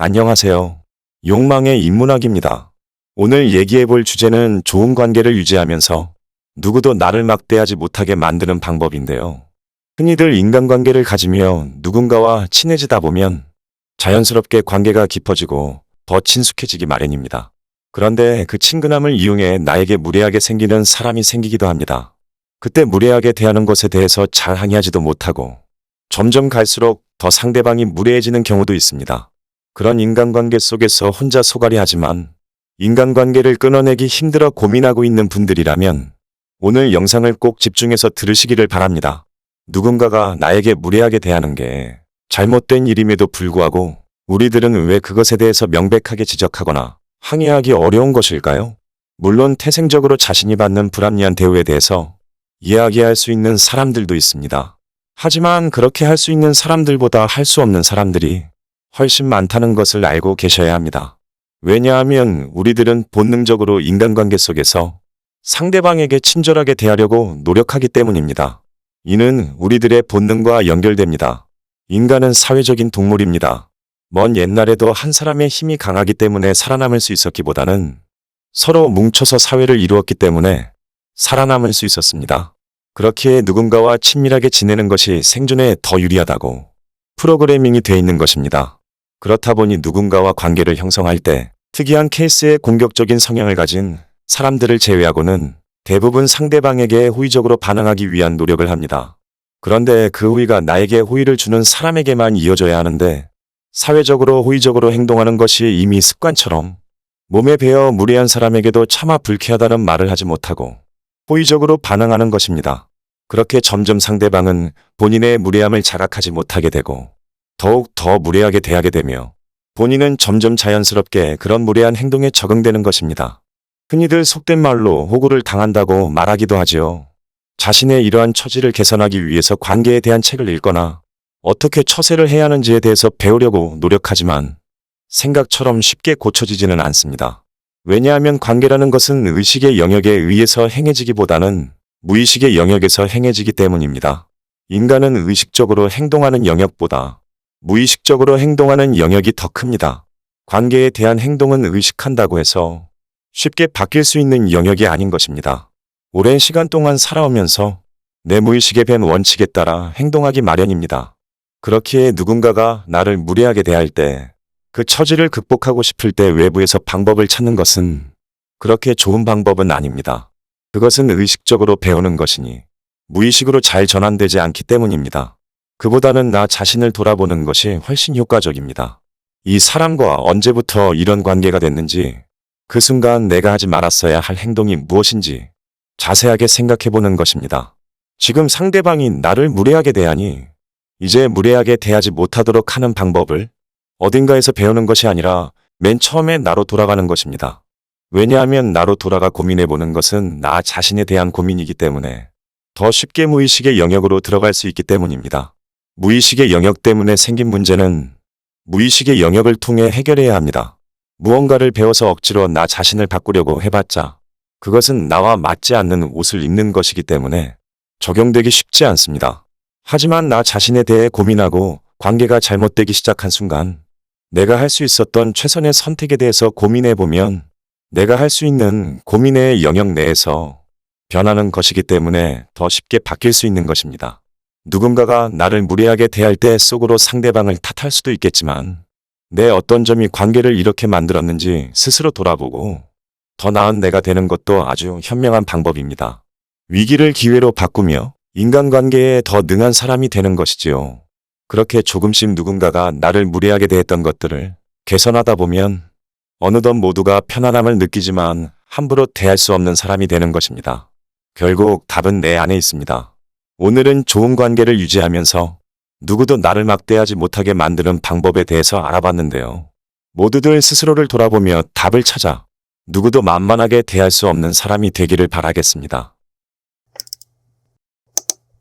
안녕하세요. 욕망의 인문학입니다. 오늘 얘기해볼 주제는 좋은 관계를 유지하면서 누구도 나를 막대하지 못하게 만드는 방법인데요. 흔히들 인간관계를 가지며 누군가와 친해지다 보면 자연스럽게 관계가 깊어지고 더 친숙해지기 마련입니다. 그런데 그 친근함을 이용해 나에게 무례하게 생기는 사람이 생기기도 합니다. 그때 무례하게 대하는 것에 대해서 잘 항의하지도 못하고 점점 갈수록 더 상대방이 무례해지는 경우도 있습니다. 그런 인간관계 속에서 혼자 소갈이하지만 인간관계를 끊어내기 힘들어 고민하고 있는 분들이라면 오늘 영상을 꼭 집중해서 들으시기를 바랍니다. 누군가가 나에게 무례하게 대하는 게 잘못된 일임에도 불구하고 우리들은 왜 그것에 대해서 명백하게 지적하거나 항의하기 어려운 것일까요? 물론 태생적으로 자신이 받는 불합리한 대우에 대해서 이야기할 수 있는 사람들도 있습니다. 하지만 그렇게 할 수 있는 사람들보다 할 수 없는 사람들이 훨씬 많다는 것을 알고 계셔야 합니다. 왜냐하면 우리들은 본능적으로 인간관계 속에서 상대방에게 친절하게 대하려고 노력하기 때문입니다. 이는 우리들의 본능과 연결됩니다. 인간은 사회적인 동물입니다. 먼 옛날에도 한 사람의 힘이 강하기 때문에 살아남을 수 있었기보다는 서로 뭉쳐서 사회를 이루었기 때문에 살아남을 수 있었습니다. 그렇기에 누군가와 친밀하게 지내는 것이 생존에 더 유리하다고 프로그래밍이 되어 있는 것입니다. 그렇다 보니 누군가와 관계를 형성할 때 특이한 케이스의 공격적인 성향을 가진 사람들을 제외하고는 대부분 상대방에게 호의적으로 반응하기 위한 노력을 합니다. 그런데 그 호의가 나에게 호의를 주는 사람에게만 이어져야 하는데 사회적으로 호의적으로 행동하는 것이 이미 습관처럼 몸에 배어 무례한 사람에게도 차마 불쾌하다는 말을 하지 못하고 호의적으로 반응하는 것입니다. 그렇게 점점 상대방은 본인의 무례함을 자각하지 못하게 되고 더욱 더 무례하게 대하게 되며 본인은 점점 자연스럽게 그런 무례한 행동에 적응되는 것입니다. 흔히들 속된 말로 호구를 당한다고 말하기도 하지요. 자신의 이러한 처지를 개선하기 위해서 관계에 대한 책을 읽거나 어떻게 처세를 해야 하는지에 대해서 배우려고 노력하지만 생각처럼 쉽게 고쳐지지는 않습니다. 왜냐하면 관계라는 것은 의식의 영역에 의해서 행해지기보다는 무의식의 영역에서 행해지기 때문입니다. 인간은 의식적으로 행동하는 영역보다 무의식적으로 행동하는 영역이 더 큽니다. 관계에 대한 행동은 의식한다고 해서 쉽게 바뀔 수 있는 영역이 아닌 것입니다. 오랜 시간 동안 살아오면서 내 무의식에 밴 원칙에 따라 행동하기 마련입니다. 그렇기에 누군가가 나를 무례하게 대할 때 그 처지를 극복하고 싶을 때 외부에서 방법을 찾는 것은 그렇게 좋은 방법은 아닙니다. 그것은 의식적으로 배우는 것이니 무의식으로 잘 전환되지 않기 때문입니다. 그보다는 나 자신을 돌아보는 것이 훨씬 효과적입니다. 이 사람과 언제부터 이런 관계가 됐는지, 그 순간 내가 하지 말았어야 할 행동이 무엇인지 자세하게 생각해보는 것입니다. 지금 상대방이 나를 무례하게 대하니 이제 무례하게 대하지 못하도록 하는 방법을 어딘가에서 배우는 것이 아니라 맨 처음에 나로 돌아가는 것입니다. 왜냐하면 나로 돌아가 고민해보는 것은 나 자신에 대한 고민이기 때문에 더 쉽게 무의식의 영역으로 들어갈 수 있기 때문입니다. 무의식의 영역 때문에 생긴 문제는 무의식의 영역을 통해 해결해야 합니다. 무언가를 배워서 억지로 나 자신을 바꾸려고 해봤자 그것은 나와 맞지 않는 옷을 입는 것이기 때문에 적용되기 쉽지 않습니다. 하지만 나 자신에 대해 고민하고 관계가 잘못되기 시작한 순간 내가 할 수 있었던 최선의 선택에 대해서 고민해보면 내가 할 수 있는 고민의 영역 내에서 변하는 것이기 때문에 더 쉽게 바뀔 수 있는 것입니다. 누군가가 나를 무례하게 대할 때 속으로 상대방을 탓할 수도 있겠지만 내 어떤 점이 관계를 이렇게 만들었는지 스스로 돌아보고 더 나은 내가 되는 것도 아주 현명한 방법입니다. 위기를 기회로 바꾸며 인간관계에 더 능한 사람이 되는 것이지요. 그렇게 조금씩 누군가가 나를 무례하게 대했던 것들을 개선하다 보면 어느덧 모두가 편안함을 느끼지만 함부로 대할 수 없는 사람이 되는 것입니다. 결국 답은 내 안에 있습니다. 오늘은 좋은 관계를 유지하면서 누구도 나를 막대하지 못하게 만드는 방법에 대해서 알아봤는데요. 모두들 스스로를 돌아보며 답을 찾아 누구도 만만하게 대할 수 없는 사람이 되기를 바라겠습니다.